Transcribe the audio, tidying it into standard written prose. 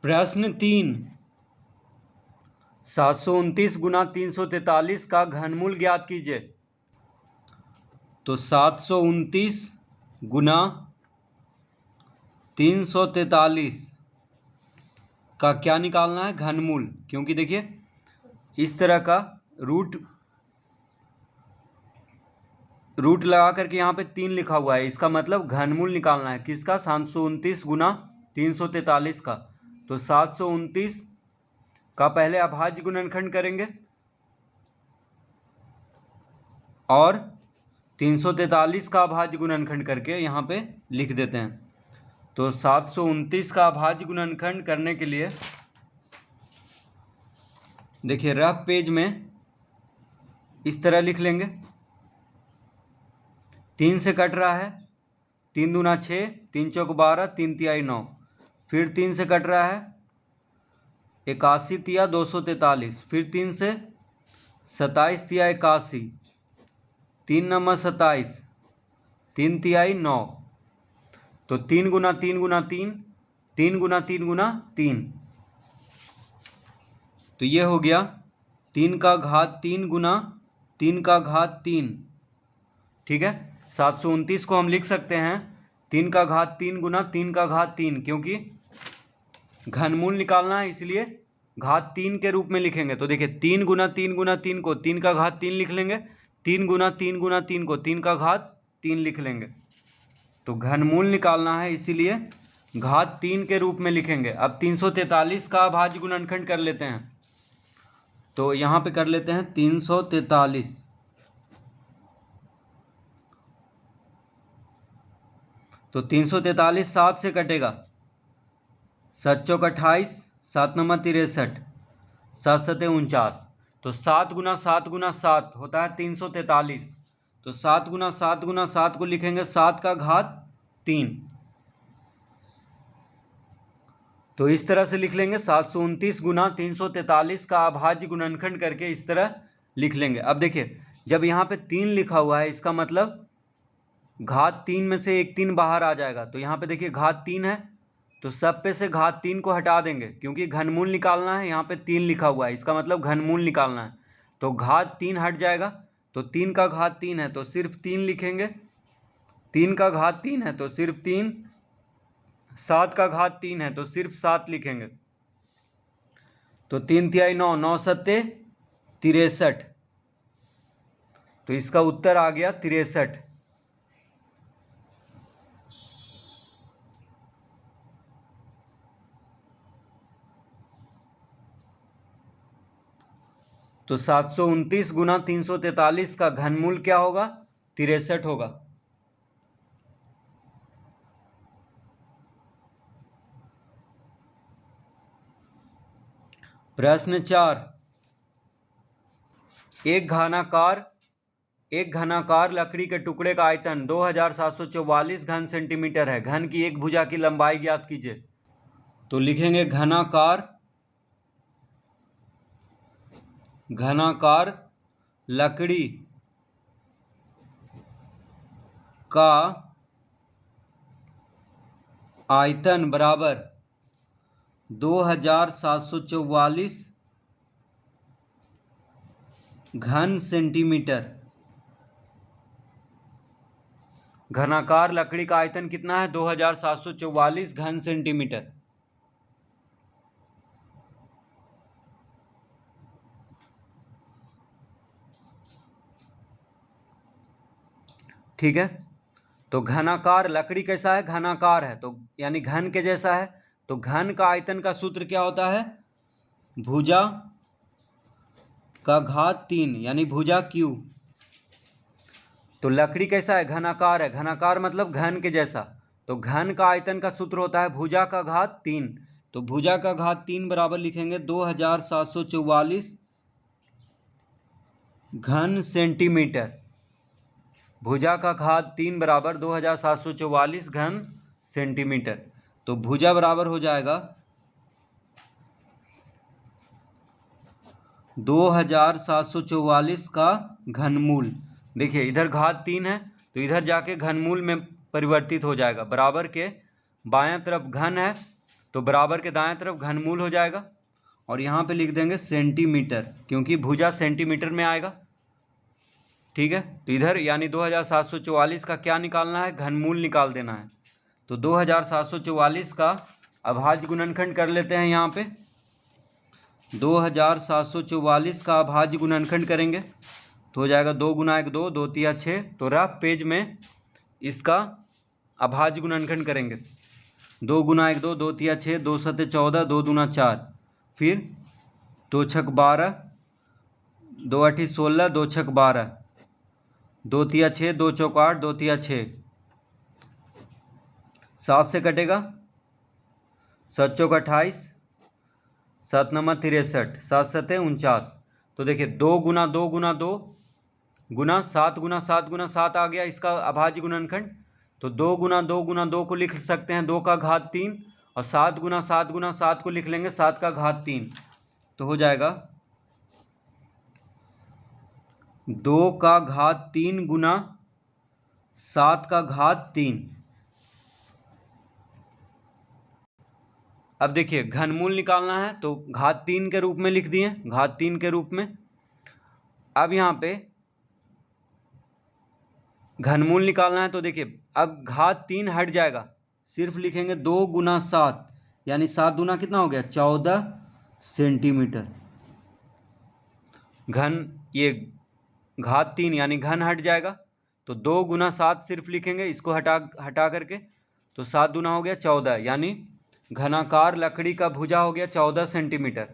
प्रश्न 3, 729 गुना 343 का घनमूल ज्ञात कीजिए। तो 729 गुना 343 का क्या निकालना है? घनमूल। क्योंकि देखिए इस तरह का रूट लगा करके यहाँ पे 3 लिखा हुआ है, इसका मतलब घनमूल निकालना है। किसका? 729 गुना 343 का। तो 729 का पहले अभाज्य गुणनखंड करेंगे और 343 का अभाज्य गुणनखंड करके यहाँ पे लिख देते हैं। तो 729 का अभाज्य गुणनखंड करने के लिए देखिए रफ पेज में इस तरह लिख लेंगे। 3 से कट रहा है, 3 दूना 6, 3 चौक 12, 3 तिहाई 9। फिर 3 से कट रहा है, 81 तिया 243। फिर 3 से 27 तिया 81, 3 नंबर 27, 3 तिहाई 9। तो 3 गुना 3 गुना 3, 3 गुना 3 गुना 3। तो ये हो गया 3 का घात 3 गुना 3 का घात 3। ठीक है, 729 को हम लिख सकते हैं 3 का घात 3 गुना 3 का घात 3, क्योंकि घनमूल निकालना है इसलिए घात 3 के रूप में लिखेंगे। तो देखिए 3 गुना 3 गुना 3 को 3 का घात 3 लिख लेंगे, 3 गुना 3 गुना 3 को 3 का घात 3 लिख लेंगे। तो घनमूल निकालना है इसीलिए घात 3 के रूप में लिखेंगे। अब 343 का अभाज्य गुणनखंड कर लेते हैं। तो यहाँ पे कर लेते हैं 343। तो 343 7 से कटेगा, 7 चौक 28, 7 नंबर 63, 7 सते 49। तो 7 गुना 7 गुना 7 होता है 343। तो 7 गुना 7 गुना 7 को लिखेंगे 7 का घात 3। तो इस तरह से लिख लेंगे 729 गुना 343 का अभाज्य गुणनखंड करके इस तरह लिख लेंगे। अब देखिए जब यहाँ पे 3 लिखा हुआ है, इसका मतलब घात 3 में से एक 3 बाहर आ जाएगा। तो यहाँ पे देखिए घात 3 है, तो सब पे से घात 3 को हटा देंगे, क्योंकि घनमूल निकालना है। यहाँ पे 3 लिखा हुआ है, इसका मतलब घनमूल निकालना है। तो घात 3 हट जाएगा, तो 3 का घात 3 है तो सिर्फ 3 लिखेंगे, 3 का घात 3 है तो सिर्फ 3, 7 का घात 3 है तो सिर्फ 7 लिखेंगे। तो 3 तिहाई 9, 9 सत्ते 63। तो इसका उत्तर आ गया 63। तो 729 गुना 343 का घनमूल क्या होगा? 63 होगा। प्रश्न 4, एक घनाकार लकड़ी के टुकड़े का आयतन 2744 घन सेंटीमीटर है। घन की एक भुजा की लंबाई ज्ञात कीजिए। तो लिखेंगे घनाकार लकड़ी का आयतन बराबर 2744 घन सेंटीमीटर। घनाकार लकड़ी का आयतन कितना है? 2744 घन सेंटीमीटर। ठीक है, तो घनाकार लकड़ी कैसा है? घनाकार है, तो यानी घन के जैसा है। तो घन का आयतन का सूत्र क्या होता है? भुजा का घात 3, यानी भुजा क्यू। तो लकड़ी कैसा है? घनाकार है। घनाकार मतलब घन के जैसा। तो घन का आयतन का सूत्र होता है भुजा का घात 3। तो भुजा का घात 3 बराबर लिखेंगे 2744 घन सेंटीमीटर। भुजा का घात 3 बराबर 2744 घन सेंटीमीटर। तो भुजा बराबर हो जाएगा 2744 का घनमूल। देखिए इधर घात 3 है तो इधर जाके घनमूल में परिवर्तित हो जाएगा। बराबर के बायां तरफ घन है तो बराबर के दाएं तरफ घनमूल हो जाएगा और यहाँ पे लिख देंगे सेंटीमीटर, क्योंकि भुजा सेंटीमीटर में आएगा। ठीक है, तो इधर यानी 2744 का क्या निकालना है, घनमूल निकाल देना है। तो 2744 का अभाज्य गुणनखंड कर लेते हैं। यहाँ पे 2744 का अभाज्य गुणनखंड करेंगे तो हो जाएगा 2 गुना 1 2, 2 तिया 6। तो रफ पेज में इसका अभाज्य गुणनखंड करेंगे। 2 गुना 1 2, 2 तिया 6, 2 सते 14, 2 दूना 4, फिर 2 छक 12, 2 अठी 16, 2 छक 12, 2 तिया 6, 2 चौक 8, 2 तिया 6, 7 से कटेगा, 7 चौक 28, 7 नंबर 63, 7 सते 49। तो देखिए 2 गुना 2 गुना 2 गुना 7 गुना 7 गुना 7 आ गया इसका अभाज्य गुणनखंड। तो 2 गुना 2 गुना 2 को लिख सकते हैं 2 का घात 3, और 7 गुना 7 गुना 7 को लिख लेंगे 7 का घात 3। तो हो जाएगा 2 का घात 3 गुना 7 का घात 3। अब देखिए घनमूल निकालना है तो घात 3 के रूप में लिख दिए, घात 3 के रूप में। अब यहाँ पे घनमूल निकालना है तो देखिए अब घात 3 हट जाएगा, सिर्फ लिखेंगे 2 गुना 7, यानी 7 दूना कितना हो गया 14 सेंटीमीटर। घन ये घात 3 यानी घन हट जाएगा, तो 2 गुना 7 सिर्फ लिखेंगे, इसको हटा करके, तो 7 दूना हो गया 14, यानी घनाकार लकड़ी का भुजा हो गया 14 सेंटीमीटर।